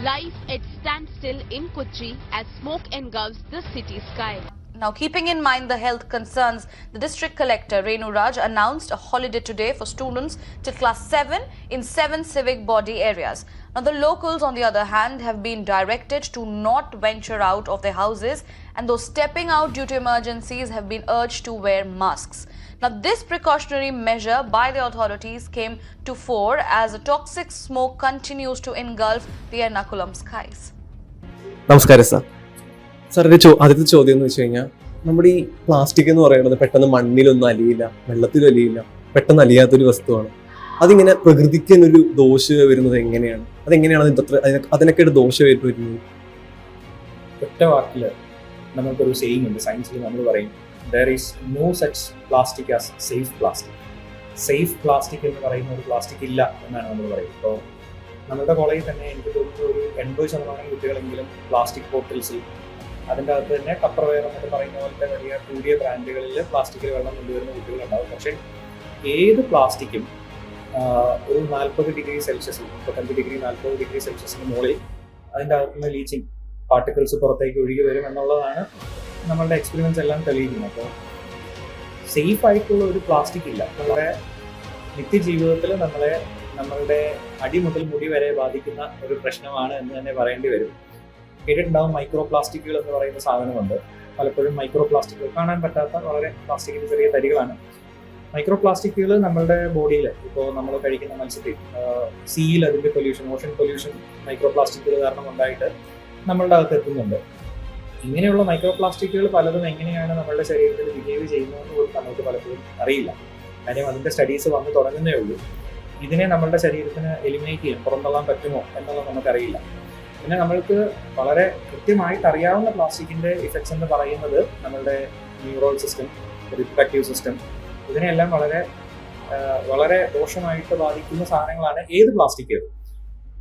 Life at standstill in Kochi as smoke engulfs the city sky. Now, keeping in mind the health concerns, the District Collector Renu Raj announced a holiday today for students till class 7 in 7 civic body areas. Now, the locals, on the other hand, have been directed to not venture out of their houses, and those stepping out due to emergencies have been urged to wear masks. Now, this precautionary measure by the authorities came to fore as a toxic smoke continues to engulf the Ernakulam skies. നമസ്കാരം sir. സാറിൻ്റെ ആദ്യത്തെ ചോദ്യം എന്ന് വെച്ച് കഴിഞ്ഞാൽ, നമ്മുടെ ഈ plastic എന്ന് പറയുന്നത് പെട്ടെന്ന് മണ്ണിലൊന്നും അലിയില്ല, വെള്ളത്തിലും അലിയില്ല, പെട്ടെന്ന് അലിയാത്തൊരു വസ്തുവാണ്. അതിങ്ങനെ പ്രകൃതിക്ക് ഒരു ദോഷം വരുന്നത് എങ്ങനെയാണ്? അതെങ്ങനെയാണ് അതിനൊക്കെ ദോഷമായിട്ട് വരുന്നത്? ഒറ്റ വാക്കിൽ നമുക്കൊരു സെയിങ് ഉണ്ട്, സയൻസിൽ നമ്മൾ പറയും there is no such plastic as safe plastic. Safe plastic എന്ന് പറയുന്ന ഒരു പ്ലാസ്റ്റിക് ഇല്ല എന്നാണ് നമ്മൾ പറയുന്നത്. ഇപ്പോൾ നമ്മുടെ കോളേജിൽ തന്നെ എനിക്ക് തോന്നുന്നു ഒരു 80% കുട്ടികളെങ്കിലും പ്ലാസ്റ്റിക് ബോട്ടിൽസിൽ അതിൻ്റെ അകത്ത് തന്നെ ടപ്പർവെയർ എന്നൊക്കെ പറയുന്ന പോലത്തെ വലിയ കൂടിയ ബ്രാൻഡുകളിൽ പ്ലാസ്റ്റിക്കിൽ വെള്ളം കൊണ്ടുവരുന്ന കുട്ടികളുണ്ടാവും. പക്ഷേ ഏത് പ്ലാസ്റ്റിക്കും ഒരു 40 ഡിഗ്രി സെൽഷ്യസിൽ 35 ഡിഗ്രി 40 ഡിഗ്രി സെൽഷ്യസിന് മുകളിൽ അതിൻ്റെ അകത്തുനിന്ന് ലീച്ചിങ് പാർട്ടിക്കിൾസ് പുറത്തേക്ക് ഒഴുകി വരും എന്നുള്ളതാണ് നമ്മളുടെ എക്സ്പീരിയൻസ് എല്ലാം തെളിയിക്കുന്നത്. അപ്പോൾ സേഫ് ആയിട്ടുള്ള ഒരു പ്ലാസ്റ്റിക് ഇല്ല. നമ്മുടെ നിത്യജീവിതത്തിൽ നമ്മളുടെ അടി മുതൽ മുടി വരെ ബാധിക്കുന്ന ഒരു പ്രശ്നമാണ് എന്ന് തന്നെ പറയേണ്ടി വരും. കേട്ടിട്ടുണ്ടാവും മൈക്രോ പ്ലാസ്റ്റിക്കുകൾ എന്ന് പറയുന്ന സാധനമുണ്ട്. പലപ്പോഴും മൈക്രോ പ്ലാസ്റ്റിക്കുകൾ കാണാൻ പറ്റാത്ത വളരെ പ്ലാസ്റ്റിക്കിൻ്റെ ചെറിയ തരികളാണ്. മൈക്രോ പ്ലാസ്റ്റിക്കുകൾ നമ്മളുടെ ബോഡിയിൽ, ഇപ്പോൾ നമ്മൾ കഴിക്കുന്ന മത്സ്യത്തിൽ, സീയിൽ അതിൻ്റെ പൊല്യൂഷൻ, ഓഷൻ പൊല്യൂഷൻ മൈക്രോ പ്ലാസ്റ്റിക്കുകൾ കാരണം ഉണ്ടായിട്ട് നമ്മളുടെ അകത്ത് എത്തുന്നുണ്ട്. ഇങ്ങനെയുള്ള മൈക്രോ പ്ലാസ്റ്റിക്കുകൾ പലതും എങ്ങനെയാണ് നമ്മളുടെ ശരീരത്തിൽ ബിഹേവ് ചെയ്യുന്നതെന്ന് പോലും നമുക്ക് പലപ്പോഴും അറിയില്ല. കാര്യം അതിൻ്റെ സ്റ്റഡീസ് വന്ന് തുടങ്ങുന്നേ ഉള്ളൂ. ഇതിനെ നമ്മളുടെ ശരീരത്തിന് എലിമിനേറ്റ് ചെയ്യാൻ പുറന്തള്ളാൻ പറ്റുമോ എന്നുള്ളത് നമുക്കറിയില്ല. പിന്നെ നമ്മൾക്ക് വളരെ കൃത്യമായിട്ട് അറിയാവുന്ന പ്ലാസ്റ്റിക്കിൻ്റെ ഇഫക്ട്സ് എന്ന് പറയുന്നത് നമ്മളുടെ ന്യൂറൽ സിസ്റ്റം, റിപ്രഡക്റ്റീവ് സിസ്റ്റം, ഇതിനെല്ലാം വളരെ ദോഷമായിട്ട് ബാധിക്കുന്ന സാധനങ്ങളാണ് ഏത് പ്ലാസ്റ്റിക്കുകൾ.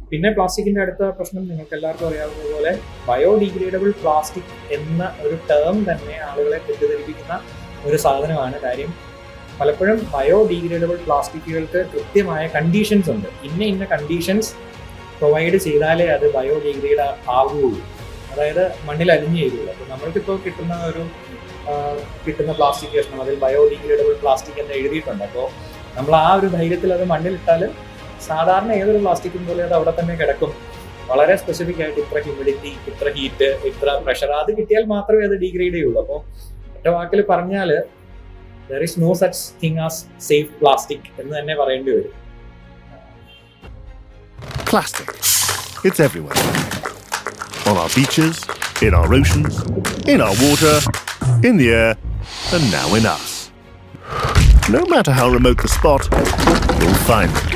പിന്നെ പ്ലാസ്റ്റിക്കിന്റെ അടുത്ത പ്രശ്നം നിങ്ങൾക്ക് എല്ലാവർക്കും അറിയാവുന്ന പോലെ ബയോഡിഗ്രേഡബിൾ പ്ലാസ്റ്റിക് എന്ന ഒരു ടേം തന്നെ ആളുകളെ തെറ്റിദ്ധരിപ്പിക്കുന്ന ഒരു സാധനമാണ്. കാര്യം പലപ്പോഴും ബയോഡിഗ്രേഡബിൾ പ്ലാസ്റ്റിക്കുകൾക്ക് കൃത്യമായ കണ്ടീഷൻസ് ഉണ്ട്. ഇന്ന കണ്ടീഷൻസ് പ്രൊവൈഡ് ചെയ്താലേ അത് ബയോഡിഗ്രേഡ് ആവുകയുള്ളൂ, അതായത് മണ്ണിൽ അലിഞ്ഞു ചെയ്യുള്ളൂ. അപ്പോൾ നമ്മൾക്കിപ്പോൾ കിട്ടുന്ന പ്ലാസ്റ്റിക് കഷ്ണം അതിൽ ബയോഡിഗ്രേഡബിൾ പ്ലാസ്റ്റിക് എന്ന് എഴുതിയിട്ടുണ്ട്. അപ്പോൾ നമ്മൾ ആ ഒരു ധൈര്യത്തിൽ അത് മണ്ണിലിട്ടാൽ സാധാരണ ഏതൊരു പ്ലാസ്റ്റിക്കും പോലെ അത് അവിടെ തന്നെ കിടക്കും. വളരെ സ്പെസിഫിക് ആയിട്ട് ഇത്ര ഹ്യൂമിഡിറ്റി, ഇത്ര ഹീറ്റ്, ഇത്ര പ്രഷർ, അത് കിട്ടിയാൽ മാത്രമേ അത് ഡീഗ്രേഡ് ചെയ്യുള്ളൂ. അപ്പോൾ ഒറ്റ വാക്കിൽ പറഞ്ഞാൽ there is no such thing as safe plastic എന്ന് തന്നെ പറയേണ്ടി വരും. Plastic. It's everywhere. On our beaches, in our oceans, in our water, in the air, and now in us. No matter how remote the spot, you'll find it.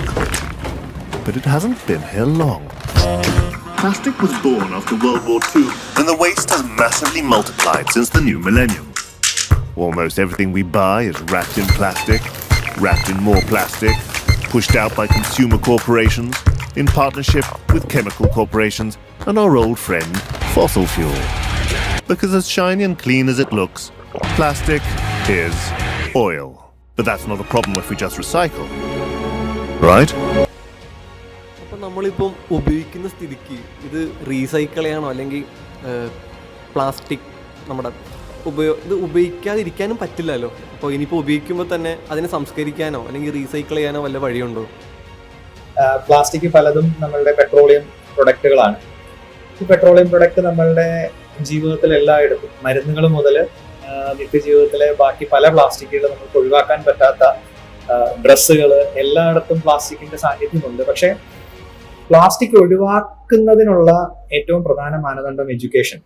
But it hasn't been here long. Plastic was born after World War II, and the waste has massively multiplied since the new millennium. Almost everything we buy is wrapped in plastic, wrapped in more plastic, pushed out by consumer corporations, in partnership with chemical corporations and our old friend, fossil fuel. Because as shiny and clean as it looks, plastic is oil. But that's not a problem if we just recycle. Right? അപ്പം നമ്മളിപ്പം ഉപയോഗിക്കുന്ന സ്ഥിതിക്ക് ഇത് recycle ചെയ്യണോ, അല്ലെങ്കിൽ plastic ഇത് ഉപയോഗിക്കാതിരിക്കാനും പറ്റില്ലല്ലോ. അപ്പോൾ ഇനിയിപ്പോൾ ഉപയോഗിക്കുമ്പോൾ തന്നെ അതിനെ സംസ്കരിക്കാനോ അല്ലെങ്കിൽ റീസൈക്കിൾ ചെയ്യാനോ വല്ല വഴിയുണ്ടോ? പ്ലാസ്റ്റിക് പലതും നമ്മളുടെ പെട്രോളിയം പ്രൊഡക്റ്റുകളാണ്. ഈ പെട്രോളിയം പ്രൊഡക്റ്റ് നമ്മളുടെ ജീവിതത്തിൽ എല്ലായിടത്തും, മരുന്നുകൾ മുതൽ നിത്യജീവിതത്തിലെ ബാക്കി പല പ്ലാസ്റ്റിക്കുകൾ നമുക്ക് ഒഴിവാക്കാൻ പറ്റാത്ത ഡ്രസ്സുകൾ, എല്ലായിടത്തും പ്ലാസ്റ്റിക്കിന്റെ സാന്നിധ്യമുണ്ട്. പക്ഷേ പ്ലാസ്റ്റിക് ഒഴിവാക്കുന്നതിനുള്ള ഏറ്റവും പ്രധാന മാനദണ്ഡം എഡ്യൂക്കേഷൻ,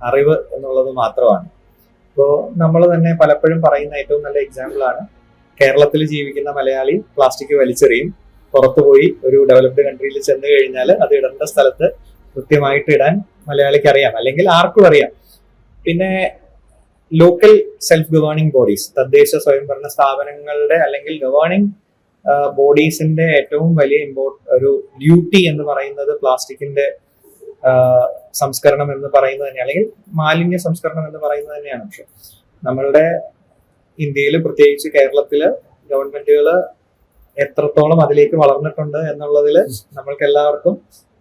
അറിവ് എന്നുള്ളത് മാത്രമാണ്. ഇപ്പോൾ നമ്മൾ തന്നെ പലപ്പോഴും പറയുന്ന ഏറ്റവും നല്ല എക്സാമ്പിളാണ് കേരളത്തിൽ ജീവിക്കുന്ന മലയാളി പ്ലാസ്റ്റിക് വലിച്ചെറിയും. പുറത്തുപോയി ഒരു ഡെവലപ്ഡ് കൺട്രിയിൽ ചെന്ന് കഴിഞ്ഞാൽ അത് ഇടേണ്ട സ്ഥലത്ത് കൃത്യമായിട്ട് ഇടാൻ മലയാളിക്ക് അറിയാം, അല്ലെങ്കിൽ ആർക്കും അറിയാം. പിന്നെ ലോക്കൽ സെൽഫ് ഗവേണിംഗ് ബോഡീസ്, തദ്ദേശ സ്വയംഭരണ സ്ഥാപനങ്ങളുടെ അല്ലെങ്കിൽ ഗവേണിംഗ് ബോഡീസിന്റെ ഏറ്റവും വലിയ ഒരു ഡ്യൂട്ടി എന്ന് പറയുന്നത് പ്ലാസ്റ്റിക്കിന്റെ സംസ്കരണം എന്ന് പറയുന്നത് തന്നെയാണ്, അല്ലെങ്കിൽ മാലിന്യ സംസ്കരണം എന്ന് പറയുന്നത് തന്നെയാണ്. പക്ഷെ നമ്മളുടെ ഇന്ത്യയിൽ, പ്രത്യേകിച്ച് കേരളത്തില്, ഗവൺമെന്റുകൾ എത്രത്തോളം അതിലേക്ക് വളർന്നിട്ടുണ്ട് എന്നുള്ളതിൽ നമ്മൾക്ക് എല്ലാവർക്കും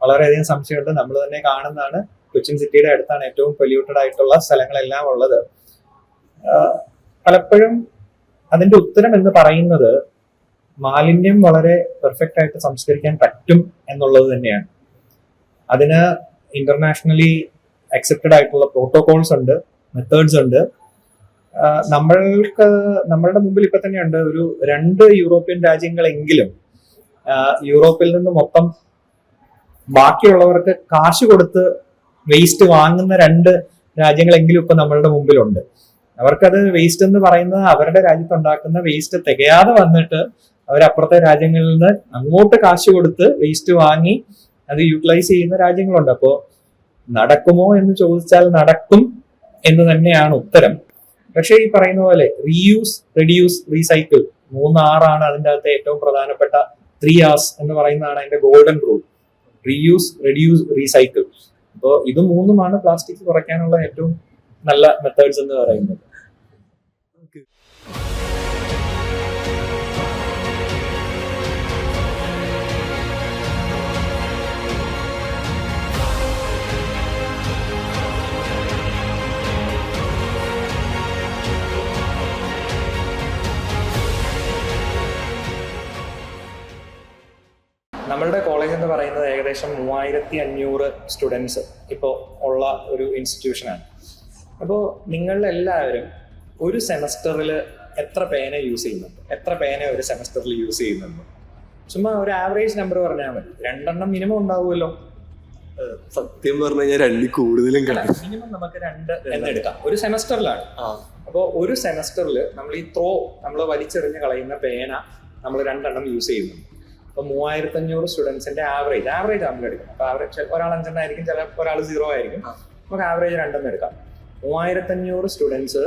വളരെയധികം സംശയമുണ്ട്. നമ്മൾ തന്നെ കാണുന്നതാണ്, കൊച്ചിൻ സിറ്റിയുടെ അടുത്താണ് ഏറ്റവും പൊല്യൂട്ടഡ് ആയിട്ടുള്ള സ്ഥലങ്ങളെല്ലാം ഉള്ളത്. പലപ്പോഴും അതിന്റെ ഉത്തരം എന്ന് പറയുന്നത് മാലിന്യം വളരെ പെർഫെക്റ്റ് ആയിട്ട് സംസ്കരിക്കാൻ പറ്റും എന്നുള്ളത് തന്നെയാണ്. അതിന് ഇന്റർനാഷണലി അക്സെപ്റ്റഡ് ആയിട്ടുള്ള പ്രോട്ടോകോൾസ് ഉണ്ട്, മെത്തേഡ്സ് ഉണ്ട്. നമ്മളുടെ മുമ്പിൽ ഇപ്പൊ തന്നെയുണ്ട് ഒരു 2 യൂറോപ്യൻ രാജ്യങ്ങളെങ്കിലും യൂറോപ്പിൽ നിന്ന് മൊത്തം ബാക്കിയുള്ളവർക്ക് കാശ് കൊടുത്ത് വേസ്റ്റ് വാങ്ങുന്ന 2 രാജ്യങ്ങളെങ്കിലും ഇപ്പൊ നമ്മളുടെ മുമ്പിലുണ്ട്. അവർക്കത് വേസ്റ്റ് എന്ന് പറയുന്നത് അവരുടെ രാജ്യത്തുണ്ടാക്കുന്ന വേസ്റ്റ് തികയാതെ വന്നിട്ട് അവരപ്പുറത്തെ രാജ്യങ്ങളിൽ നിന്ന് അങ്ങോട്ട് കാശ് കൊടുത്ത് വേസ്റ്റ് വാങ്ങി അത് യൂട്ടിലൈസ് ചെയ്യുന്ന രാജ്യങ്ങളുണ്ട്. അപ്പോ നടക്കുമോ എന്ന് ചോദിച്ചാൽ നടക്കും എന്ന് തന്നെയാണ് ഉത്തരം. പക്ഷെ ഈ പറയുന്ന പോലെ റീയൂസ്, റെഡ്യൂസ്, റീസൈക്കിൾ 3 R ആണ് അതിൻ്റെ അകത്തെ ഏറ്റവും പ്രധാനപ്പെട്ട 3 Rs എന്ന് പറയുന്നതാണ് അതിന്റെ golden rule. Reuse, reduce, recycle. അപ്പോൾ ഇത് 3ഉമാണ് പ്ലാസ്റ്റിക് കുറയ്ക്കാനുള്ള ഏറ്റവും നല്ല മെത്തേഡ്സ് എന്ന് പറയുന്നത്. നമ്മളുടെ കോളേജ് എന്ന് പറയുന്നത് ഏകദേശം 3500 സ്റ്റുഡൻസ് ഇപ്പോൾ ഉള്ള ഒരു ഇൻസ്റ്റിറ്റ്യൂഷനാണ്. അപ്പോൾ നിങ്ങളെല്ലാവരും ഒരു സെമസ്റ്ററിൽ എത്ര പേന യൂസ് ചെയ്യുന്നുണ്ട്? എത്ര പേന ഒരു സെമസ്റ്ററിൽ യൂസ് ചെയ്യുന്നുണ്ട്? ചുമ്മാ ഒരു ആവറേജ് നമ്പർ പറഞ്ഞാൽ മതി. 2 മിനിമം ഉണ്ടാവുമല്ലോ. സത്യം പറഞ്ഞു കഴിഞ്ഞാൽ 2 കൂടുതലും മിനിമം നമുക്ക് 2 എന്നെടുക്കാം. ഒരു സെമസ്റ്ററിലാണ്. അപ്പോൾ ഒരു സെമസ്റ്ററിൽ നമ്മൾ വലിച്ചെറിഞ്ഞ് കളയുന്ന പേന നമ്മൾ 2 യൂസ് ചെയ്യുന്നുണ്ട്. അപ്പോൾ 3500 സ്റ്റുഡൻസിന്റെ ആവറേജ് നമ്മൾ എടുക്കണം. അപ്പോൾ ആവറേജ് ഒരാൾ 5 ആയിരിക്കും, ഒരാൾ 0 ആയിരിക്കും. നമുക്ക് ആവറേജ് 2 എടുക്കാം. 3500 സ്റ്റുഡൻസ്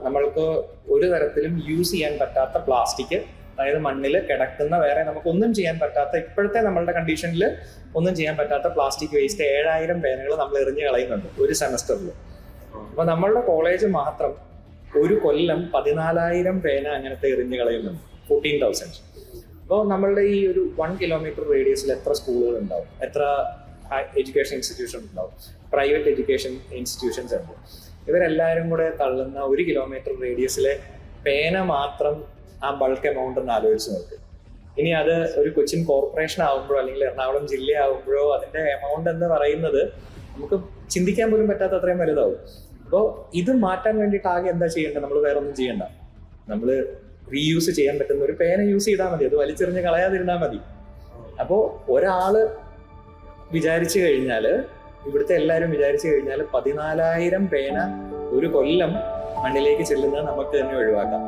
നമ്മൾക്ക് ഒരു തരത്തിലും യൂസ് ചെയ്യാൻ പറ്റാത്ത പ്ലാസ്റ്റിക്, അതായത് മണ്ണിൽ കിടക്കുന്ന വേറെ നമുക്കൊന്നും ചെയ്യാൻ പറ്റാത്ത, ഇപ്പോഴത്തെ നമ്മളുടെ കണ്ടീഷനിൽ ഒന്നും ചെയ്യാൻ പറ്റാത്ത പ്ലാസ്റ്റിക് വേസ്റ്റ് 7000 പേനകൾ നമ്മൾ എറിഞ്ഞ് കളയുന്നുണ്ട് ഒരു സെമസ്റ്ററിൽ. അപ്പൊ നമ്മളുടെ കോളേജ് മാത്രം ഒരു കൊല്ലം 14000 പേന അങ്ങനത്തെ എറിഞ്ഞ് കളയുന്നുണ്ട്. 14,000. അപ്പോൾ നമ്മളുടെ ഈ ഒരു 1 കിലോമീറ്റർ റേഡിയസിൽ എത്ര സ്കൂളുകൾ ഉണ്ടാവും, എത്ര എഡ്യൂക്കേഷൻ ഇൻസ്റ്റിറ്റ്യൂഷൻ ഉണ്ടാവും, പ്രൈവറ്റ് എഡ്യൂക്കേഷൻ ഇൻസ്റ്റിറ്റ്യൂഷൻസ് ഉണ്ട്. ഇവരെല്ലാവരും കൂടെ തള്ളുന്ന 1 കിലോമീറ്റർ റേഡിയസിലെ പേന മാത്രം ആ ബൾക്ക് എമൗണ്ട് ഒന്ന് ആലോചിച്ച് നോക്ക്. ഇനി അത് ഒരു കൊച്ചിൻ കോർപ്പറേഷൻ ആകുമ്പോഴോ അല്ലെങ്കിൽ എറണാകുളം ജില്ല ആകുമ്പോഴോ അതിന്റെ എമൗണ്ട് എന്ന് പറയുന്നത് നമുക്ക് ചിന്തിക്കാൻ പോലും പറ്റാത്ത അത്രയും വലുതാവും. അപ്പോൾ ഇത് മാറ്റാൻ വേണ്ടിയിട്ട് ആകെ എന്താ ചെയ്യേണ്ടത്? നമ്മൾ വേറെ ഒന്നും ചെയ്യണ്ട. നമ്മൾ റീയൂസ് ചെയ്യാൻ പറ്റുന്ന ഒരു പേന യൂസ് ചെയ്താൽ മതി, അത് വലിച്ചെറിഞ്ഞ് കളയാതിരുന്നാൽ മതി. അപ്പോൾ ഒരാള് വിചാരിച്ചു കഴിഞ്ഞാൽ, ഇവിടുത്തെ എല്ലാവരും വിചാരിച്ചു കഴിഞ്ഞാൽ 14000 പേന ഒരു കൊല്ലം മണ്ണിലേക്ക് ചെല്ലുന്നത് നമുക്ക് തന്നെ ഒഴിവാക്കാം.